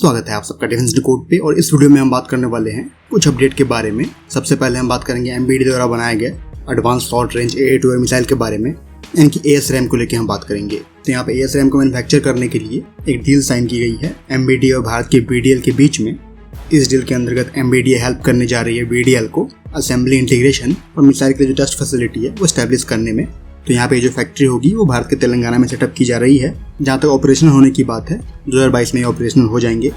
स्वागत है आप सबका डिफेंस डिकोड पे। और इस वीडियो में हम बात करने वाले हैं कुछ अपडेट के बारे में। सबसे पहले हम बात करेंगे एमबीडी द्वारा बनाए गए advance short range AA2 missile के बारे में। इनकी ASRAM को लेकर हम बात करेंगे। तो यहाँ पे ASRAM को मैन्युफैक्चर करने के लिए एक डील साइन की गई है एमबीडी और भारत के BDL के बीच में। इस डील के अंतर्गत एमबीडी हेल्प करने जा रही है BDL को असेंबली, इंटीग्रेशन और मिसाइल की जो टेस्ट फैसिलिटी है वो स्टैब्लिश करने में। तो यहाँ पे जो फैक्ट्री होगी वो भारत के तेलंगाना में सेटअप की जा रही है। जहाँ तक ऑपरेशनल होने की बात है 2022 में ऑपरेशनल हो जाएंगे।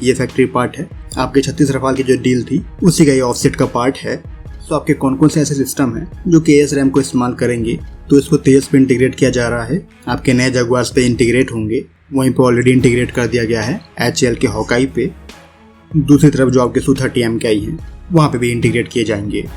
ये फैक्ट्री पार्ट है आपके 36 रफाल की जो डील थी उसी का ये ऑफसेट का पार्ट है। तो आपके कौन कौन से ऐसे सिस्टम हैं जो कि ASRAM को इस्तेमाल करेंगे, तो इसको तेजस पे इंटीग्रेट किया जा रहा है। आपके नए जगुआर्स पे इंटीग्रेट होंगे, वहीं पे ऑलरेडी इंटीग्रेट कर दिया गया है HAL के हॉकाई पे। दूसरी तरफ जो आपके Su-30 MKI हैं वहाँ पे भी इंटीग्रेट किए जाएंगे।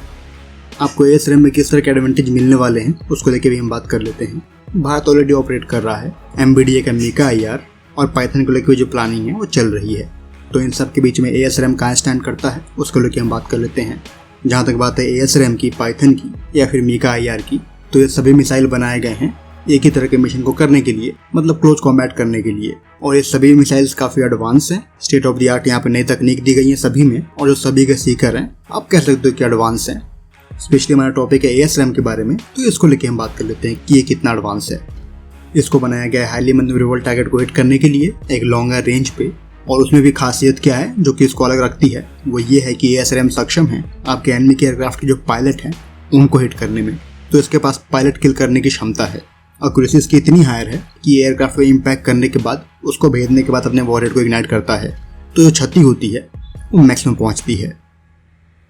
आपको ASRAM में किस तरह के एडवांटेज मिलने वाले हैं उसको लेके भी हम बात कर लेते हैं। भारत ऑलरेडी ऑपरेट कर रहा है MBDA का मीका IR और पाइथन को लेकर जो प्लानिंग है वो चल रही है। तो इन सब के बीच में ASRAM कहाँ स्टैंड करता है उसको लेके हम बात कर लेते हैं। जहाँ तक बात है ASRAM की, पाइथन की या फिर मीका IR की, तो ये सभी मिसाइल बनाए गए हैं एक ही तरह के मिशन को करने के लिए, मतलब क्लोज कॉम्बैट करने के लिए। और ये सभी मिसाइल्स काफ़ी एडवांस हैं, स्टेट ऑफ द आर्ट यहाँ पे नई तकनीक दी गई है सभी में। और जो सभी के सीकर हैं आप कह सकते हो कि एडवांस हैं। स्पेशली हमारा टॉपिक है ASRAM के बारे में, तो इसको लेके हम बात कर लेते हैं कि ये कितना एडवांस है। इसको बनाया गया है हाईली मैन्यूवरेबल टारगेट को हिट करने के लिए एक लॉन्गर रेंज पे। और उसमें भी खासियत क्या है जो कि इसको अलग रखती है, वो ये है कि ASRAM सक्षम है आपके एनिमी के एयरक्राफ्ट के जो पायलट हैं उनको हिट करने में। तो इसके पास पायलट किल करने की क्षमता है। एक्यूरेसी इसकी इतनी हायर है कि एयरक्राफ्ट को इम्पैक्ट करने के बाद उसको भेजने के बाद अपने वॉरहेड को इग्नाइट करता है। तो जो क्षति होती है वो मैक्सिमम पहुंचती है।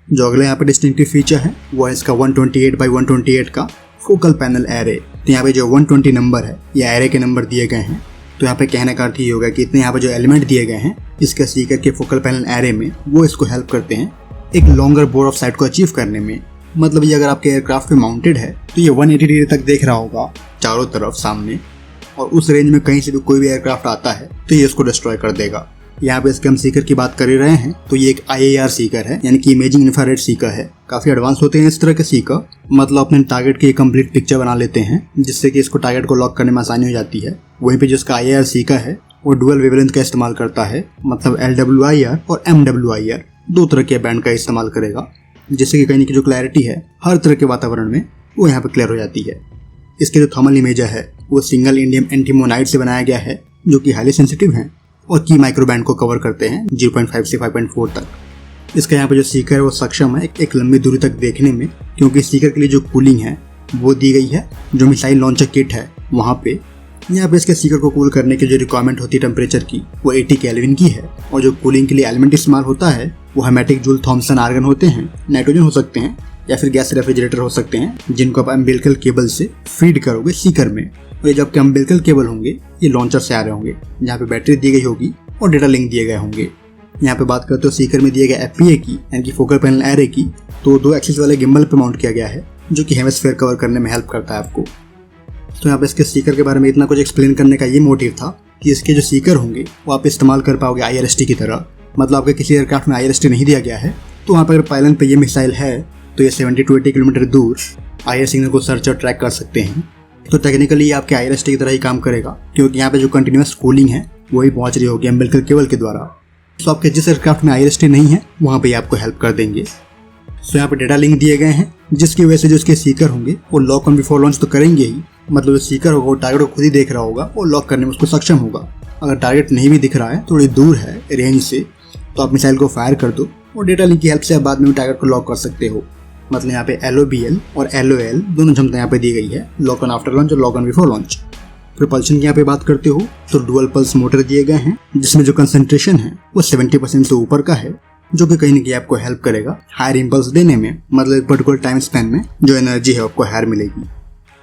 जो अगला यहाँ पे डिस्टिंक्टिव फीचर है वो है इसका 128x128 का फोकल पैनल एरे। तो यहाँ पे जो 120 नंबर है ये एरे के नंबर दिए गए हैं। तो यहाँ पे कहने का अर्थ ये होगा कि इतने यहाँ पे जो एलिमेंट दिए गए हैं इसके सीकर के फोकल पैनल एरे में, वो इसको हेल्प करते हैं एक लॉन्गर बोर ऑफ साइट को अचीव करने में। मतलब ये अगर आपके एयरक्राफ्ट पे माउंटेड है तो ये 180 डिग्री तक देख रहा होगा चारों तरफ सामने, और उस रेंज में कहीं से भी कोई भी एयरक्राफ्ट आता है तो ये इसको डिस्ट्रॉय कर देगा। यहाँ पे इसके हम सीकर की बात कर ही रहे हैं, तो ये एक IAR सीकर है, यानी कि इमेजिंग इंफ्रारेड सीकर है। काफी एडवांस होते हैं इस तरह के सीकर, मतलब अपने टारगेट की कंप्लीट पिक्चर बना लेते हैं जिससे कि इसको टारगेट को लॉक करने में आसानी हो जाती है। वहीं पे जिसका IAR सीकर है वो डुअल वेवलेंथ का इस्तेमाल करता है, मतलब LWIR और MWIR दो तरह के बैंड का इस्तेमाल करेगा, जिससे कि कहीं की जो क्लैरिटी है हर तरह के वातावरण में वो यहाँ पे क्लियर हो जाती है। इसके जो थर्मल इमेजर है वो सिंगल इंडियम एंटीमोनाइट से बनाया गया है, जो कि हाईली सेंसिटिव है और की माइक्रो बैंड को कवर करते हैं 0.5 से 5.4 तक। इसका यहाँ पे जो सीकर है वो सक्षम है एक लंबी दूरी तक देखने में, क्योंकि सीकर के लिए जो कूलिंग है वो दी गई है जो मिसाइल लॉन्चर किट है वहाँ पे। यहाँ पे इसके सीकर को कूल करने की जो रिक्वायरमेंट होती है टेम्परेचर की वो 80 केल्विन की है। और जो कूलिंग के लिए एलिमेंट इस्तेमाल होता है वो हेमेटिक जूल थॉमसन आर्गन होते हैं, नाइट्रोजन हो सकते हैं या फिर गैस रेफ्रिजरेटर हो सकते हैं, जिनको आप अम्बिलिकल केबल से फीड करोगे सीकर में। और ये जो आपके अम्बिलिकल केबल होंगे ये लॉन्चर से आ रहे होंगे, जहाँ पे बैटरी दी गई होगी और डेटा लिंक दिए गए होंगे। यहाँ पे बात करते हो सीकर में दिए गए FPA की, यानी कि फोकल पैनल एरे की, तो 2 एक्सिस वाले गिम्बल पे माउंट किया गया है जो कि हेमिस्फीयर कवर करने में हेल्प करता है आपको। तो यहाँ पे इसके सीकर के बारे में इतना कुछ एक्सप्लेन करने का ये मोटिव था कि इसके जो सीकर होंगे वो आप इस्तेमाल कर पाओगे IRST की तरह। मतलब आपके किसी एयरक्राफ्ट में IRST नहीं दिया गया है तो वहाँ पर अगर पायलन पे ये मिसाइल है तो ये 70 to 80 किलोमीटर दूर IR सिग्नल को सर्च और ट्रैक कर सकते हैं। तो टेक्निकली ये आपके IRST की तरह ही काम करेगा, क्योंकि यहाँ पे जो कंटिन्यूस कूलिंग है वही पहुंच रही होगी अम्बिलिकल केबल के द्वारा। तो आपके जिस एयरक्राफ्ट में IRST नहीं है वहाँ पे आपको हेल्प कर देंगे। तो यहाँ पे डेटा लिंक दिए गए हैं जिसकी वजह से जो इसके सीकर होंगे वो लॉक ऑन बिफोर लॉन्च तो करेंगे ही, मतलब जो सीकर होगा वो टारगेट को खुद ही देख रहा होगा और लॉक करने में उसको सक्षम होगा। अगर टारगेट नहीं भी दिख रहा है, थोड़ी दूर है रेंज से, तो आप मिसाइल को फायर कर दो और डेटा लिंक की हेल्प से आप बाद में टारगेट को लॉक कर सकते हो। मतलब यहाँ पे LOBL और LOL दोनों क्षमता यहाँ पे दी गई है, लॉक ऑन आफ्टर लॉन्च और lock on before launch. Propulsion की यहाँ पे बात करते हो तो डुअल पल्स मोटर दिए गए हैं जिसमें जो कंसंट्रेशन है वो 70% से ऊपर का है, जो कि कहीं ना कहीं आपको हेल्प करेगा हायर इंपल्स देने में। मतलब एक पर्टिकुलर टाइम स्पैन में जो एनर्जी है आपको हायर मिलेगी।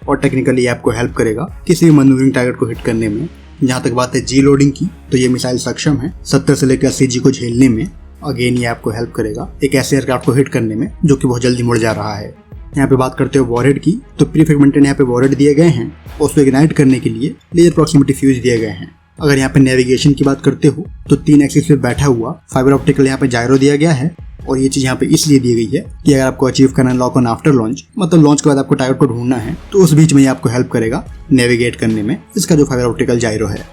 और टेक्निकली आपको हेल्प करेगा किसी भी मैन्यूवरिंग टारगेट को हिट करने में। जहाँ तक बात है G लोडिंग की, तो ये मिसाइल सक्षम है 70 से लेकर 80 G को झेलने में। अगेन ये आपको हेल्प करेगा एक ऐसे एयरक्राफ्ट को हिट करने में जो कि बहुत जल्दी मुड़ जा रहा है। यहाँ पे बात करते हो वॉरहेड की, तो प्री फ्रेगमेंटेड यहाँ पे वॉरहेड दिए गए हैं और उसको इग्नाइट करने के लिए लेजर प्रॉक्सिमिटी फ्यूज दिए गए हैं। अगर यहाँ पे नेविगेशन की बात करते हो तो 3 एक्सिस पे बैठा हुआ फाइबर ऑप्टिकल यहाँ पे जायरो दिया गया है। और ये चीज़ यहाँ पे इसलिए दी गई है कि अगर आपको अचीव करना है लॉक ऑन आफ्टर लॉन्च, मतलब लॉन्च के बाद आपको टारगेट को ढूंढना है, तो उस बीच में ये आपको हेल्प करेगा नेविगेट करने में इसका जो फाइबर ऑप्टिकल जायरो है।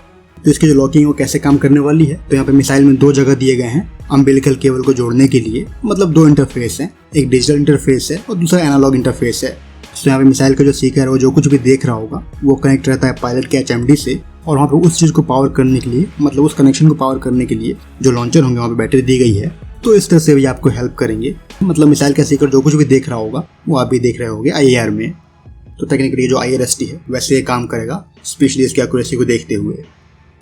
तो इसकी जो लॉकिंग है वो कैसे काम करने वाली है, तो यहाँ पे मिसाइल में 2 जगह दिए गए हैं अम्बिलिकल केबल को जोड़ने के लिए, मतलब 2 इंटरफेस हैं, एक डिजिटल इंटरफेस है और दूसरा एनालॉग इंटरफेस है। तो यहाँ पे मिसाइल का जो सीकर है वो जो कुछ भी देख रहा होगा वो कनेक्ट रहता है पायलट के HMD से, और वहाँ पे उस चीज़ को पावर करने के लिए, मतलब उस कनेक्शन को पावर करने के लिए जो लॉन्चर होंगे वहाँ पे बैटरी दी गई है। तो इस तरह से भी आपको हेल्प करेंगे, मतलब मिसाइल का सीकर जो कुछ भी देख रहा होगा वो आप भी देख रहे होगे IAR में। तो टेक्निकली जो IRST है वैसे ये काम करेगा, स्पेशली इसकी एक्यूरेसी को देखते हुए।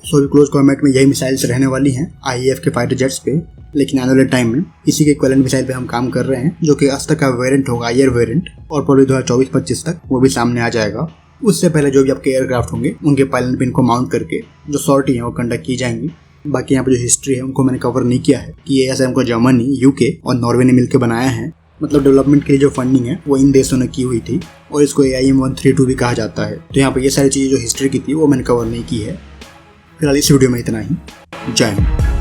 सो अभी क्लोज कॉम्बैट में यही मिसाइल्स रहने वाली हैं IAF के फाइटर जेट्स पे, लेकिन आने वाले टाइम में इसी के इक्विवेलेंट मिसाइल पे हम काम कर रहे हैं, जो कि अस्त्र का वेरिएंट होगा, IR वेरिएंट, और पूरे 2024-25 तक वो भी सामने आ जाएगा। उससे पहले जो भी आपके एयरक्राफ्ट होंगे उनके पायलट पिन को माउंट करके जो सॉर्टी है वो कंडक्ट की जाएंगी। बाकी यहाँ पे जो हिस्ट्री है उनको मैंने कवर नहीं किया है कि ASRM को जर्मनी, UK और नॉर्वे ने मिलकर बनाया है, मतलब डेवलपमेंट के लिए जो फंडिंग है वो इन देशों ने की हुई थी, और इसको AIM-132 भी कहा जाता है। तो यहाँ पे ये सारी चीज़ें जो हिस्ट्री की थी वो मैंने कवर नहीं की है। फिलहाल इस वीडियो में इतना ही। जय हिंद।